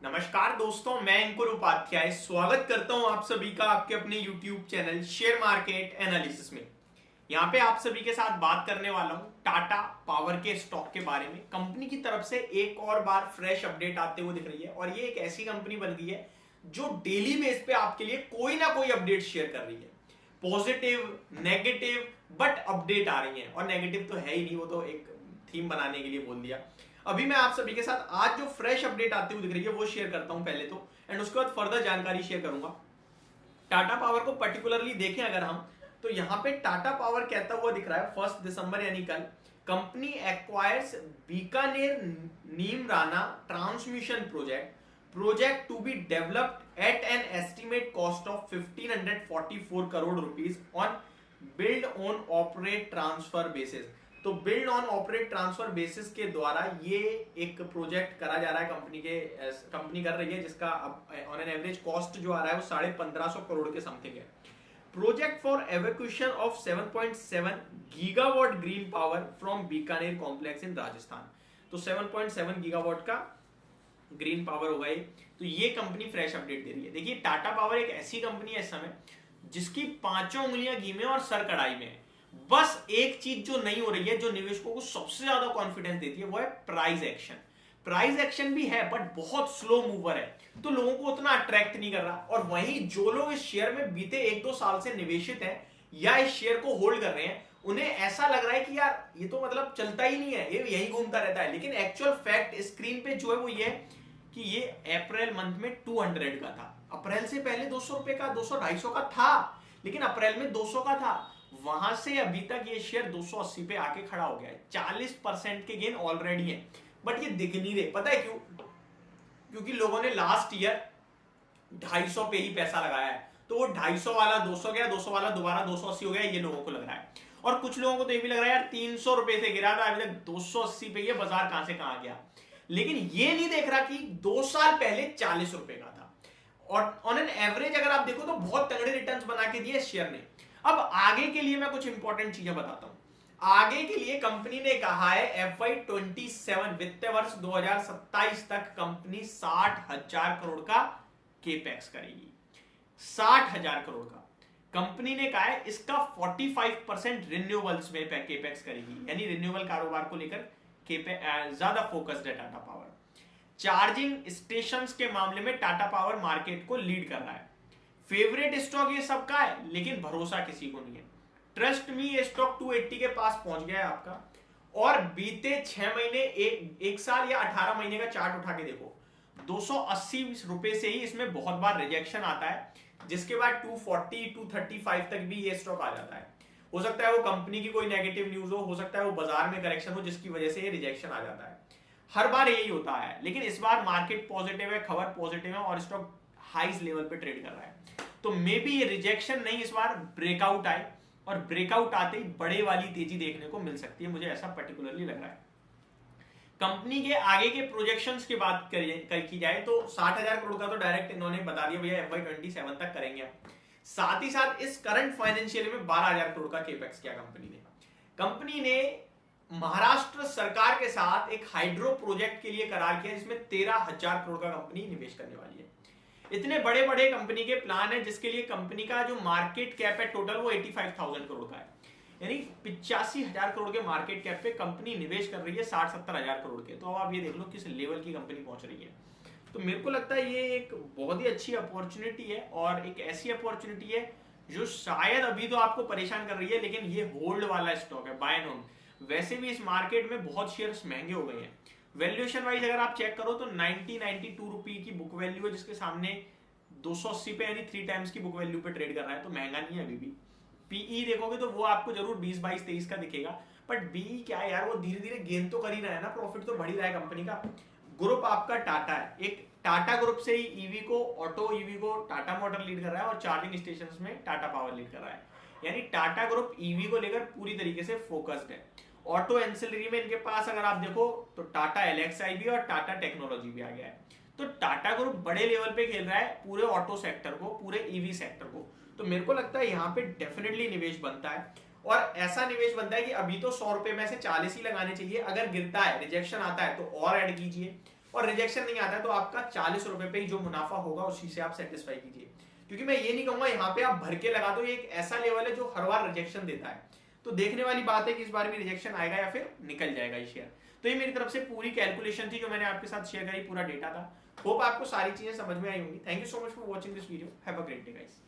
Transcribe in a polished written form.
नमस्कार दोस्तों, मैं अंकुर उपाध्याय स्वागत करता हूं आप सभी का आपके अपने YouTube channel share market analysis में। यहां पे आप सभी के साथ बात करने वाला हूं टाटा पावर के स्टॉक के बारे में। कंपनी की तरफ से एक और बार फ्रेश अपडेट आते हुए दिख रही है और ये एक ऐसी कंपनी बन गई है जो डेली बेस पे आपके लिए कोई ना कोई अपडेट शेयर कर रही है। पॉजिटिव, नेगेटिव, बट अपडेट आ रही है। और नेगेटिव तो है ही नहीं, वो तो एक थीम बनाने के लिए बोल दिया। अभी मैं आप सभी के साथ आज जो फ्रेश अपडेट आती हुई दिख रही है वो शेयर करता हूं पहले तो, एंड उसके बाद फर्दर जानकारी शेयर करूंगा। टाटा पावर को पर्टिकुलरली देखें अगर हम, तो यहां पे टाटा पावर कहता हुआ दिख रहा है 1 दिसंबर यानी कल, company acquires Bikaner Neemrana transmission project to be developed at an estimate cost of 1544 crore rupees on build on operate transfer basis. तो build on operate transfer basis के द्वारा ये एक प्रोजेक्ट करा जा रहा है, कंपनी कर रही है, जिसका ऑन एन एवरेज कॉस्ट जो आ रहा है वो 1550 करोड़ के समथिंग है। Project for evacuation of 7.7 gigawatt green power from Bikaner complex in Rajasthan. तो 7.7 गीगावाट का ग्रीन पावर होगा ये। तो ये कंपनी फ्रेश अपडेट दे रही है। देखिए, टाटा पावर एक ऐसी कंपनी है इस समय जिसकी पांचों उंगलियां घी में और सर कढ़ाई में है। बस एक चीज जो नहीं हो रही है, जो निवेशकों को सबसे ज्यादा कॉन्फिडेंस देती है, वो है प्राइस एक्शन। प्राइस एक्शन भी है बट बहुत स्लो मूवर है, तो लोगों को उतना अट्रैक्ट नहीं कर रहा। और वहीं जो लोग इस शेयर में बीते 1-2 साल से निवेशित हैं या इस शेयर को होल्ड कर रहे हैं, उन्हें ऐसा लग रहा है कि यार ये तो मतलब चलता ही नहीं है, ये यही घूमता रहता है। लेकिन एक्चुअल फैक्ट स्क्रीन पे जो है वो ये है कि ये अप्रैल मंथ में 200 का था। अप्रैल से पहले 200 रुपए का, 200-250 का था, लेकिन अप्रैल में 200 का था। वहां से अभी तक ये शेयर 280 पे आके खड़ा हो गया है। 40% के गेन ऑलरेडी है, बट ये दिख नहीं रहे। पता है क्यों? क्योंकि लोगों ने लास्ट ईयर 250 पे ही पैसा लगाया है, तो वो 250 वाला 200 गया, 200 वाला दोबारा 280 हो गया, ये लोगों को लग रहा है। और कुछ लोगों को तो ये भी लग रहा है यार 300 रुपए से गिरा था, अभी तक 280 पे, ये बाजार कहां से कहां गया। लेकिन ये नहीं देख रहा कि 2 साल पहले 40 रुपए का था और ऑन एन एवरेज अगर आप देखो तो बहुत तगड़े रिटर्न्स बना के दिए शेयर ने। अब आगे के लिए मैं कुछ इंपॉर्टेंट चीजें बताता हूं। आगे के लिए कंपनी ने कहा है FY27 वित्तीय वर्ष 2027 तक कंपनी 60,000 करोड़ का केपेक्स करेगी। 60,000 करोड़ का कंपनी ने कहा है। इसका 45% रिन्यूएबल्स में केपेक्स करेगी, यानी रिन्यूएबल कारोबार को लेकर ज्यादा फोकस्ड है टाटा पावर। चार्जिंग स्टेशंस के मामले में टाटा पावर मार्केट को लीड कर रहा है। फेवरेट स्टॉक ये सबका है, लेकिन भरोसा किसी को नहीं है। ट्रस्ट मी, ये स्टॉक 280 के पास पहुंच गया है आपका। और बीते 6 महीने, एक साल या 18 महीने का चार्ट उठा के देखो, 280 रुपए से ही इसमें बहुत बार रिजेक्शन आता है, जिसके बाद 240, 235 तक भी ये स्टॉक आ जाता है। हो सकता है वो कंपनी की कोई नेगेटिव न्यूज हो सकता है वो बाजार में करेक्शन हो, जिसकी वजह से ये रिजेक्शन आ जाता है। हर बार यही होता है, लेकिन इस बार मार्केट पॉजिटिव है, खबर पॉजिटिव है और स्टॉक हाईस लेवल पे ट्रेड कर रहा है। तो मे बी ये रिजेक्शन नहीं, इस बार ब्रेकआउट आए और ब्रेकआउट आते ही बड़े वाली तेजी देखने को मिल सकती है, मुझे ऐसा पर्टिकुलरली लग रहा है। कंपनी के आगे के प्रोजेक्शंस की बात की जाए तो 60,000 करोड़ का तो डायरेक्ट इन्होंने बता दिया भैया FY27 तक करेंगे। साथ ही साथ इस करंट फाइनेंशियल में 12,000 करोड़ का केपेक्स किया कंपनी ने महाराष्ट्र सरकार के साथ एक हाइड्रो प्रोजेक्ट के लिए करार किया, जिसमें 13,000 करोड़ का कंपनी निवेश करने वाली है। इतने बड़े बड़े कंपनी के प्लान है, जिसके लिए कंपनी का जो मार्केट कैप है टोटल वो 85,000 करोड़ का है, यानी 85,000 करोड़ के मार्केट कैप पे कंपनी निवेश कर रही है 60-70 हजार करोड़ के। तो अब आप ये देख लो किस लेवल की कंपनी पहुंच रही है। तो मेरे को लगता है ये एक बहुत ही अच्छी अपॉर्चुनिटी है और एक ऐसी अपॉर्चुनिटी है जो शायद अभी तो आपको परेशान कर रही है, लेकिन ये होल्ड वाला स्टॉक है, बाय ऑन। वैसे भी इस मार्केट में बहुत शेयर्स महंगे हो गए हैं। वैल्यूएशन वाइज अगर आप चेक करो तो 90-92 रुपए की बुक वैल्यू है, जिसके सामने 280 पे यानी 3 टाइम्स की बुक वैल्यू पे ट्रेड कर रहा है, तो महंगा नहीं है अभी भी। पीई देखोगे तो वो आपको जरूर 20, 22, 23 का दिखेगा, बट बीई क्या है यार, वो धीरे धीरे गेन तो कर ही रहा है ना, प्रॉफिट तो बढ़ ही रहा है कंपनी का। ग्रुप आपका टाटा है, एक टाटा ग्रुप से ही ईवी को, ऑटो ईवी को टाटा मोटर लीड कर रहा है और चार्जिंग स्टेशन में टाटा पावर लीड कर रहा है, यानी टाटा ग्रुप ईवी को लेकर पूरी तरीके से फोकस्ड है। ऑटो एंसिलरी में इनके पास अगर आप देखो तो टाटा एलेक्साई भी और टाटा टेक्नोलॉजी भी आ गया है। तो टाटा ग्रुप बड़े लेवल पे खेल रहा है पूरे ऑटो सेक्टर को, पूरे ईवी सेक्टर को। तो मेरे को लगता है यहाँ पे डेफिनेटली निवेश बनता है और ऐसा निवेश बनता है कि अभी तो 100 रुपए में से 40 ही लगाने चाहिए। अगर गिरता है, रिजेक्शन आता है तो और ऐड कीजिए और रिजेक्शन नहीं आता है तो आपका 40 रुपए पे ही जो मुनाफा होगा उसी से आप सेटिस्फाई कीजिए, क्योंकि मैं ये नहीं कहूंगा यहाँ पे आप भर के लगा दो, ये एक ऐसा लेवल है जो हर बार रिजेक्शन देता है। तो देखने वाली बात है कि इस बार भी रिजेक्शन आएगा या फिर निकल जाएगा ये शेयर। तो ये मेरी तरफ से पूरी कैलकुलेशन थी जो मैंने आपके साथ शेयर करी, पूरा डेटा था। होप आपको सारी चीजें समझ में आई होंगी। Thank you so much for watching this video. Have a great day guys.